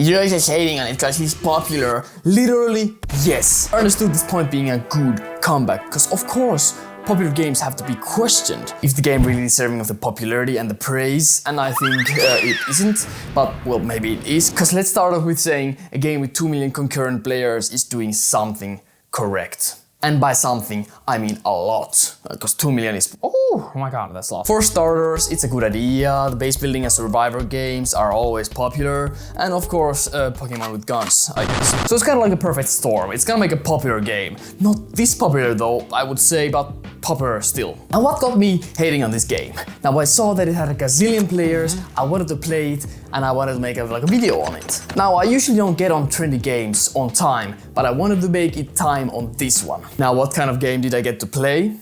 You're just hating on it because he's popular. Literally, yes. I understood this point being a good comeback, because of course, popular games have to be questioned if the game really is deserving of the popularity and the praise, and I think it isn't, but well, maybe it is, because let's start off with saying a game with 2 million concurrent players is doing something correct. And by something, I mean a lot, because 2 million is, oh my god, that's a lot. For starters, it's a good idea, the base building and survivor games are always popular, and of course, Pokemon with guns, I guess. So it's kind of like a perfect storm, it's gonna make a popular game. Not this popular though, I would say, but popular still. And what got me hating on this game? Now I saw that it had a gazillion players, I wanted to play it, and I wanted to make a video on it. Now I usually don't get on trendy games on time, but I wanted to make it time on this one. Now what kind of game did I get to play?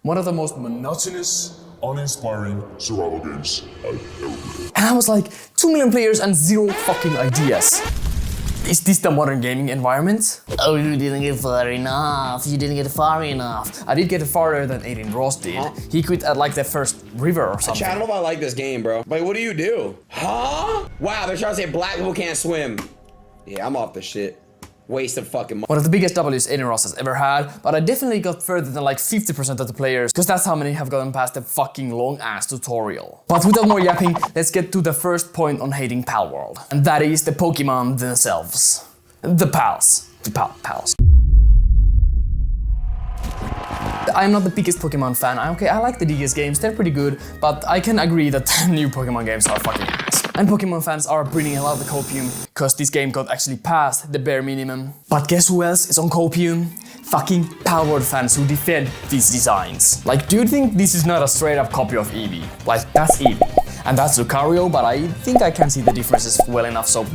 One of the most monotonous, uninspiring survival games I've ever played. And I was like, 2 million players and 0 fucking ideas. Is this the modern gaming environment? Oh, you didn't get far enough. You didn't get far enough. I did get farther than Aiden Ross did. Huh? He quit at like the first river or something. I don't know if I like this game, bro. Like, what do you do? Huh? Wow, they're trying to say black people can't swim. Yeah, I'm off the shit. Waste of fucking money. One of the biggest W's Aiden Ross has ever had, but I definitely got further than like 50% of the players, because that's how many have gotten past the fucking long-ass tutorial. But without more yapping, let's get to the first point on hating Palworld. And that is the Pokemon themselves. The pals. The pals. I'm not the biggest Pokemon fan. I like the DS games, they're pretty good, but I can agree that the new Pokemon games are fucking ass. And Pokemon fans are breeding a lot of the copium, cause this game got actually past the bare minimum. But guess who else is on copium? Fucking Palworld fans who defend these designs. Like, do you think this is not a straight up copy of Eevee? Like, that's Eevee. And that's Lucario, but I think I can see the differences well enough, so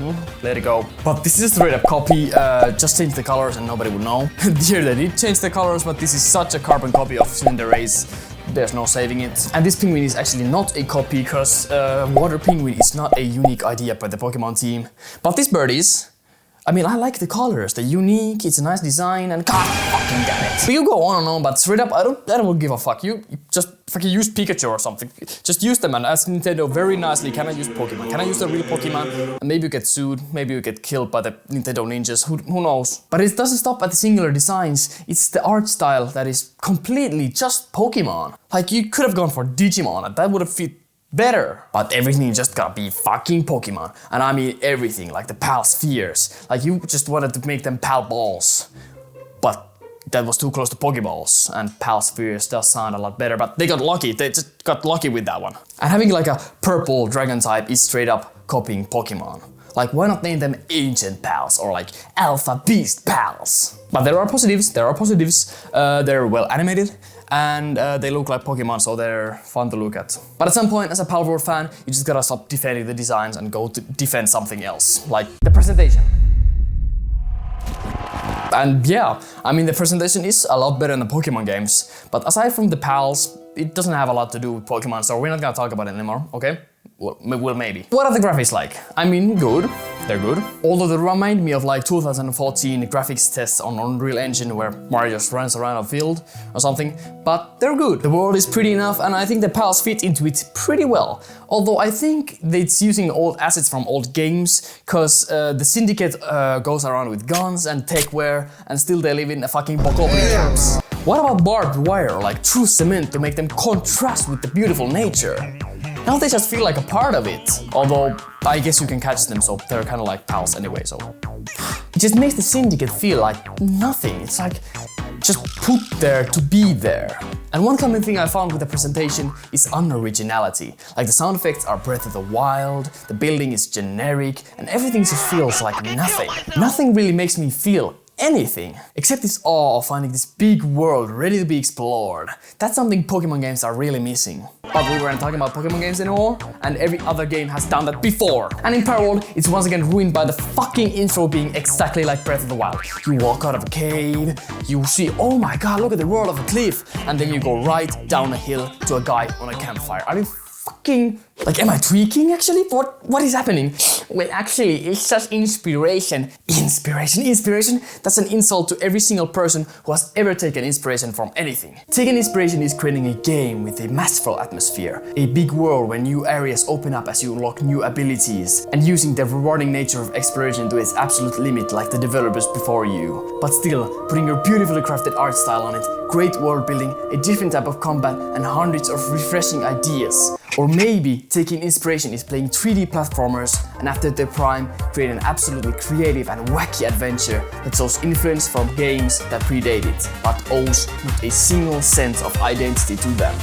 let it go. But this is a straight up copy, just change the colors and nobody would know. Here they did change the colors, but this is such a carbon copy of Cinderace. There's no saving it. And this penguin is actually not a copy, because water penguin is not a unique idea by the Pokemon team. But this bird is. I mean, I like the colors, they're unique, it's a nice design, and god fucking damn it. But you go on and on, but straight up, I don't give a fuck. You just fucking use Pikachu or something. Just use them and ask Nintendo very nicely, can I use Pokemon? Can I use the real Pokemon? And maybe you get sued, maybe you get killed by the Nintendo ninjas, who knows? But it doesn't stop at the singular designs, it's the art style that is completely just Pokemon. Like, you could have gone for Digimon and that would have fit better. But everything just gotta be fucking Pokemon. And I mean everything, like the Pal Spheres. Like, you just wanted to make them Pal Balls. But that was too close to Pokeballs, and Pal Spheres does sound a lot better, but they got lucky, they just got lucky with that one. And having like a purple dragon type is straight up copying Pokemon. Like, why not name them Ancient Pals or like Alpha Beast Pals? But there are positives, they're well animated, and they look like Pokemon, so they're fun to look at. But at some point, as a Palworld fan, you just gotta stop defending the designs and go to defend something else, like the presentation. And yeah, I mean, the presentation is a lot better than the Pokemon games, but aside from the pals, it doesn't have a lot to do with Pokemon, so we're not gonna talk about it anymore, okay? Well, maybe. What are the graphics like? I mean, good. They're good. Although they remind me of like 2014 graphics tests on Unreal Engine where Mario just runs around a field or something, but they're good. The world is pretty enough, and I think the pals fit into it pretty well. Although I think that it's using old assets from old games, cause the Syndicate goes around with guns and techwear, and still they live in a fucking Bokoblin camps. What about barbed wire, like true cement, to make them contrast with the beautiful nature? Now they just feel like a part of it. Although, I guess you can catch them, so they're kind of like pals anyway, so. It just makes the Syndicate feel like nothing. It's like, just put there to be there. And one common thing I found with the presentation is unoriginality. Like, the sound effects are Breath of the Wild, the building is generic, and everything just feels like nothing. Nothing really makes me feel anything, except this awe of finding this big world ready to be explored. That's something Pokemon games are really missing. But we weren't talking about Pokemon games anymore, and every other game has done that before. And in Palworld, it's once again ruined by the fucking intro being exactly like Breath of the Wild. You walk out of a cave, you see, oh my god, look at the world of a cliff, and then you go right down a hill to a guy on a campfire. Are you fucking Like, am I tweaking actually? What is happening? Well, actually, it's just inspiration. Inspiration? That's an insult to every single person who has ever taken inspiration from anything. Taking inspiration is creating a game with a masterful atmosphere, a big world where new areas open up as you unlock new abilities, and using the rewarding nature of exploration to its absolute limit like the developers before you. But still, putting your beautifully crafted art style on it, great world building, a different type of combat, and hundreds of refreshing ideas. Or maybe taking inspiration is playing 3D platformers and after their prime create an absolutely creative and wacky adventure that shows influence from games that predate it, but owes not a single sense of identity to them.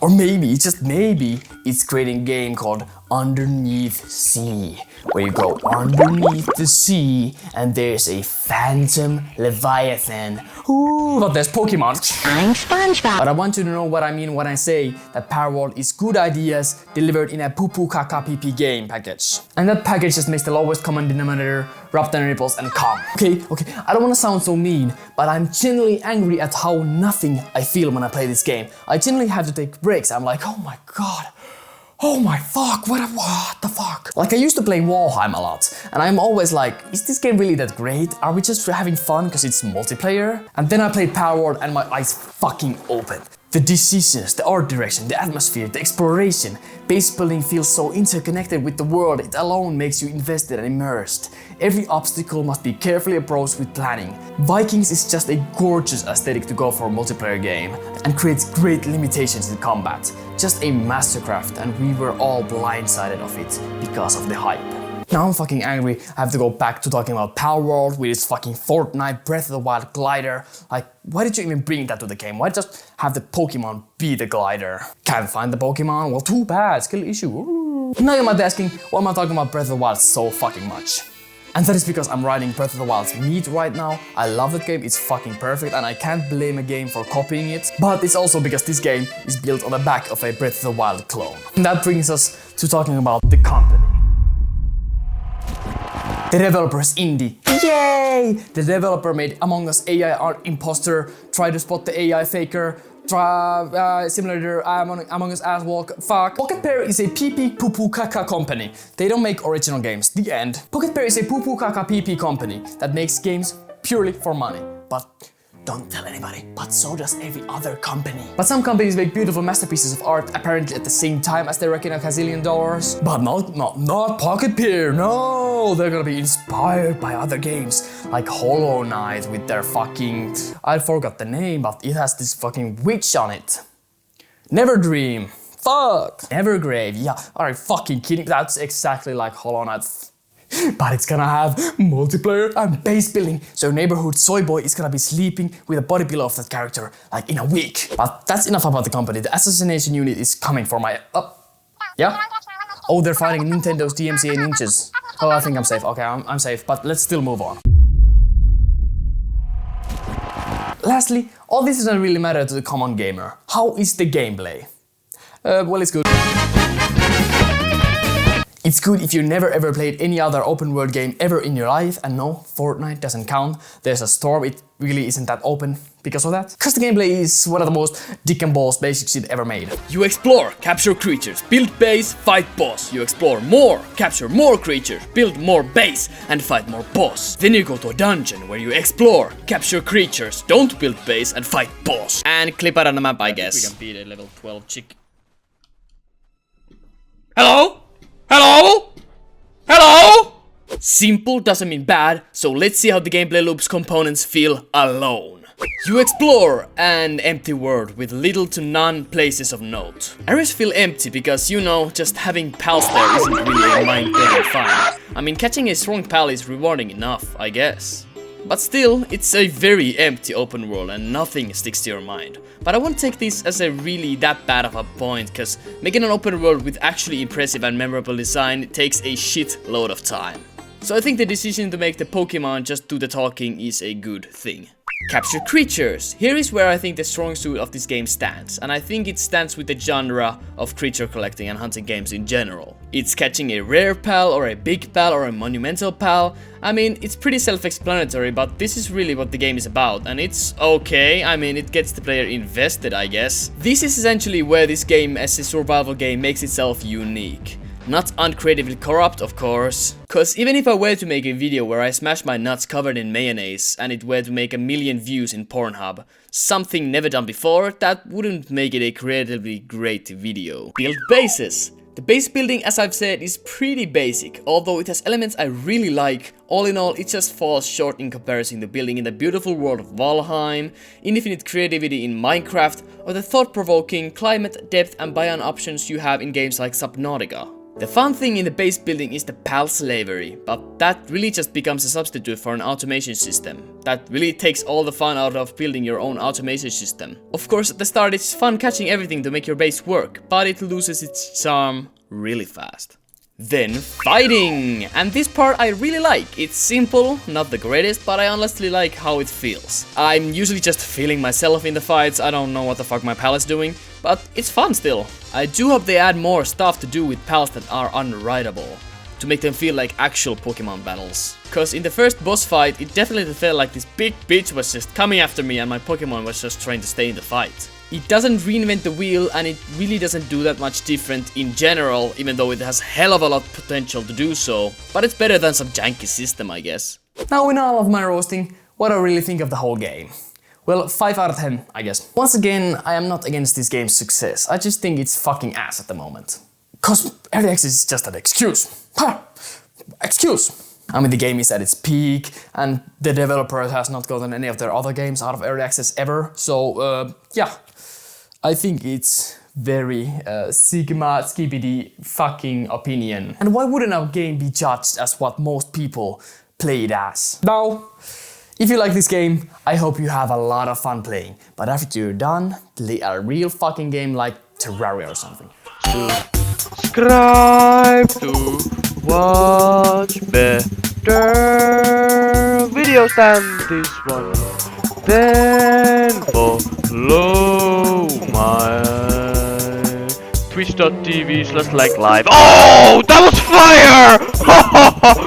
Or maybe, just maybe, it's creating a game called Underneath Sea, where you go underneath the sea and there's a phantom leviathan. Ooh, but there's Pokemon. I'm SpongeBob. But I want you to know what I mean when I say that Palworld is good ideas delivered in a poo-poo caca pee-pee game package. And that package just makes the lowest common denominator, rub down nipples and come. Okay, I don't wanna sound so mean, but I'm genuinely angry at how nothing I feel when I play this game. I genuinely have to take breaks. I'm like, oh my god. Oh my fuck, what the fuck? Like, I used to play Valheim a lot, and I'm always like, is this game really that great? Are we just having fun because it's multiplayer? And then I played Palworld and my eyes fucking opened. The decisions, the art direction, the atmosphere, the exploration, base building feels so interconnected with the world, it alone makes you invested and immersed. Every obstacle must be carefully approached with planning. Vikings is just a gorgeous aesthetic to go for a multiplayer game and creates great limitations in combat. Just a mastercraft, and we were all blindsided of it because of the hype. Now I'm fucking angry. I have to go back to talking about Palworld with its fucking Fortnite Breath of the Wild glider. Like, why did you even bring that to the game? Why just have the Pokemon be the glider? Can't find the Pokemon? Well, too bad. Skill issue. Ooh. Now you might be asking, why am I talking about Breath of the Wild so fucking much? And that is because I'm riding Breath of the Wild's meat right now. I love that game, it's fucking perfect and I can't blame a game for copying it. But it's also because this game is built on the back of a Breath of the Wild clone. And that brings us to talking about the company. The developer's indie. Yay! The developer made Among Us AI Art Imposter, Try to Spot the AI Faker, Simulator, Among Us Ass Walk, fuck. Pocket Pair is a pee-pee poo-poo caca company. They don't make original games, the end. Pocket Pair is a poo-poo caca pee-pee company that makes games purely for money. But don't tell anybody, but so does every other company. But some companies make beautiful masterpieces of art apparently at the same time as they reckon a gazillion dollars. But not Pocket Pair, no! They're gonna be inspired by other games like Hollow Knight with their fucking... I forgot the name, but it has this fucking witch on it. Never Dream. Fuck! Evergrave, yeah. Are you fucking kidding? That's exactly like Hollow Knight. But it's gonna have multiplayer and base building, so neighborhood soy boy is gonna be sleeping with a body pillow of that character, like in a week. But that's enough about the company. The assassination unit is coming for my... yeah? Oh, they're fighting Nintendo's DMCA ninjas. Oh, I think I'm safe. Okay, I'm safe, but let's still move on. Lastly, all this doesn't really matter to the common gamer. How is the gameplay? Well, it's good. It's good if you never ever played any other open world game ever in your life, and no, Fortnite doesn't count. There's a storm, it really isn't that open because of that. Cause the gameplay is one of the most dick and balls basic shit ever made. You explore, capture creatures, build base, fight boss. You explore more, capture more creatures, build more base, and fight more boss. Then you go to a dungeon where you explore, capture creatures, don't build base, and fight boss. And clip out on the map, I guess. We can beat a level 12 chick. Hello? Hello? Hello? Simple doesn't mean bad, so let's see how the gameplay loop's components feel alone. You explore an empty world with little to none places of note. Areas feel empty because, you know, just having pals there isn't really a mind-bending fun. I mean, catching a strong pal is rewarding enough, I guess. But still, it's a very empty open world and nothing sticks to your mind. But I won't take this as a really that bad of a point, cause making an open world with actually impressive and memorable design takes a shit load of time. So I think the decision to make the Pokemon just do the talking is a good thing. Capture creatures. Here is where I think the strong suit of this game stands, and I think it stands with the genre of creature collecting and hunting games in general. It's catching a rare pal or a big pal or a monumental pal. I mean, it's pretty self-explanatory, but this is really what the game is about, and it's okay. I mean, it gets the player invested, I guess. This is essentially where this game as a survival game makes itself unique. Not uncreatively corrupt, of course. Cause even if I were to make a video where I smash my nuts covered in mayonnaise and it were to make 1 million views in Pornhub, something never done before, that wouldn't make it a creatively great video. Build bases. The base building, as I've said, is pretty basic, although it has elements I really like. All in all, it just falls short in comparison to building in the beautiful world of Valheim, infinite creativity in Minecraft, or the thought-provoking climate, depth and biome options you have in games like Subnautica. The fun thing in the base building is the pal slavery, but that really just becomes a substitute for an automation system. That really takes all the fun out of building your own automation system. Of course, at the start it's fun catching everything to make your base work, but it loses its charm really fast. Then fighting! And this part I really like. It's simple, not the greatest, but I honestly like how it feels. I'm usually just feeling myself in the fights, I don't know what the fuck my pal is doing, but it's fun still. I do hope they add more stuff to do with pals that are unrideable, to make them feel like actual Pokemon battles. Cause in the first boss fight, it definitely felt like this big bitch was just coming after me and my Pokemon was just trying to stay in the fight. It doesn't reinvent the wheel and it really doesn't do that much different in general, even though it has hell of a lot of potential to do so. But it's better than some janky system, I guess. Now in all of my roasting, what I really think of the whole game. Well, 5 out of 10, I guess. Once again, I am not against this game's success. I just think it's fucking ass at the moment. Cause early access is just an excuse. Ha! Excuse! I mean, the game is at its peak, and the developer has not gotten any of their other games out of early access ever. So, yeah. I think it's very Sigma skibidi fucking opinion. And why wouldn't our game be judged as what most people play it as? Now, if you like this game, I hope you have a lot of fun playing. But after you're done, play a real fucking game like Terraria or something. Subscribe to watch better videos than this one. Then follow my twitch.tv/like live. Oh, that was fire!